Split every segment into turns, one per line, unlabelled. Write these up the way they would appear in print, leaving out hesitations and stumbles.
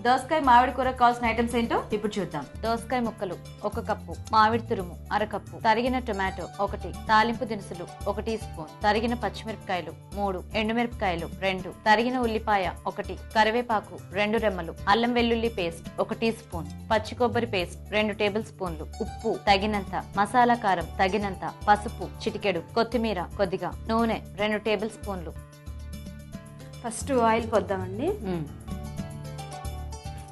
దోసకాయ మామిడి కూర కావాల్సిన ఐటమ్స్ ఏంటో ఇప్పుడు చూద్దాం. దోసకాయ ముక్కలు 1 కప్పు, మామిడి తురుము 1/2 కప్పు, తరిగిన టొమాటో 1, తాలింపు దినుసులు 1 టీ స్పూన్, తరిగిన పచ్చిమిరపకాయలు 3, ఎండుమిరపకాయలు 2, తరిగిన ఉల్లిపాయ 1, కరివేపాకు 2 రెమ్మలు, అల్లం వెల్లుల్లి పేస్ట్ 1 టీ స్పూన్, పచ్చి కొబ్బరి పేస్ట్ 2 టేబుల్ స్పూన్లు, ఉప్పు తగినంత, మసాలా కారం తగినంత, పసుపు చిటికెడు, కొత్తిమీర కొద్దిగా, నూనె 2 టేబుల్ స్పూన్లు.
ఫస్ట్ ఆయిల్ పోద్దామండి.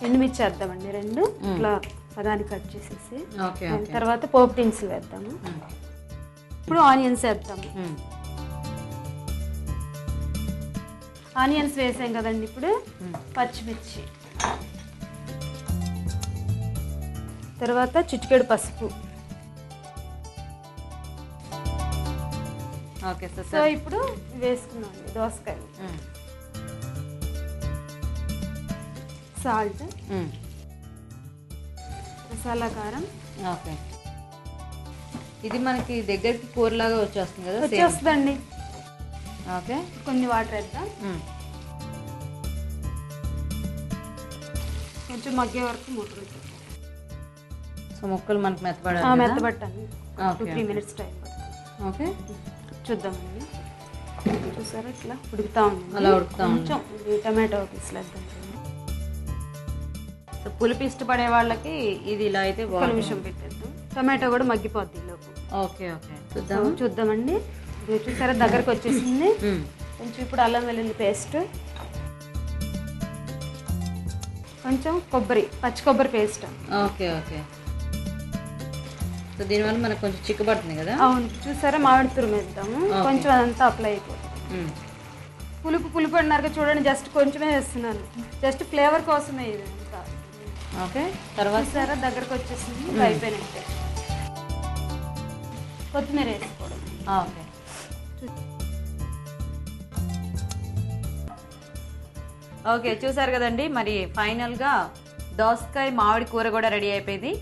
ఎండుమిర్చి వేద్దామండి 2 ఇట్లా పదాన్ని కట్ చేసేసి. తర్వాత పోపు దినుసులు వేద్దాము. ఇప్పుడు ఆనియన్స్ వేద్దాము. ఆనియన్స్ వేసాం కదండి. ఇప్పుడు పచ్చిమిర్చి, తర్వాత చిటికెడు పసుపు. సో ఇప్పుడు వేసుకున్నాం దోసకాయలు, సాల్ట్, మసాలా కారం.
ఓకే, ఇది మనకి దగ్గరికి కూరలాగా వచ్చేస్తుంది కదా?
వచ్చేస్తుందండి.
ఓకే,
కొన్ని వాటర్ వేద్దాం. కొంచెం మగ్గే వరకు మూత పెట్టాం.
సో ముక్కలు మనకి మెత్తబట్టాను.
2-3 మినిట్స్ టైం పడుతుంది.
ఓకే, చూద్దామండి.
చూసారా ఇట్లా ఉడుకుతా ఉంది.
అలా ఉడుకుతా
కొంచెం టమాటో పీసులు వేద్దాం.
సో పులుపు ఇష్టపడే వాళ్ళకి ఇది ఇలా అయితే
ఒక నిమిషం పెట్టేద్దాం. టమాటో కూడా మగ్గిపోద్ది లోపు.
ఓకే ఓకే,
చూద్దామండి. చూసారా దగ్గరకు వచ్చేసింది. కొంచెం ఇప్పుడు అల్లం వెల్లుల్లి పేస్ట్, కొంచెం పచ్చి కొబ్బరి పేస్ట్.
ఓకే ఓకే, సో దీనివల్ల మనకు కొంచెం చిక్కబడుతుంది కదా?
అవును. చూసారా మామిడి తురుము వేద్దాము. కొంచెం అదంతా అప్లై అయిపోతుంది. పులుపు అన్నారు చూడండి, జస్ట్ కొంచెమే వేస్తున్నాను. జస్ట్ ఫ్లేవర్ కోసమే ఇది అంతా.
ఓకే, తర్వాత
చూసారా దగ్గరకు వచ్చేసింది. అయిపోయినట్టే. కొత్తిమీర వేసుకోవడం.
ఓకే, ఓకే చూసారు కదండి. మరి ఫైనల్గా దోసకాయ మామిడి కూర కూడా రెడీ అయిపోయింది.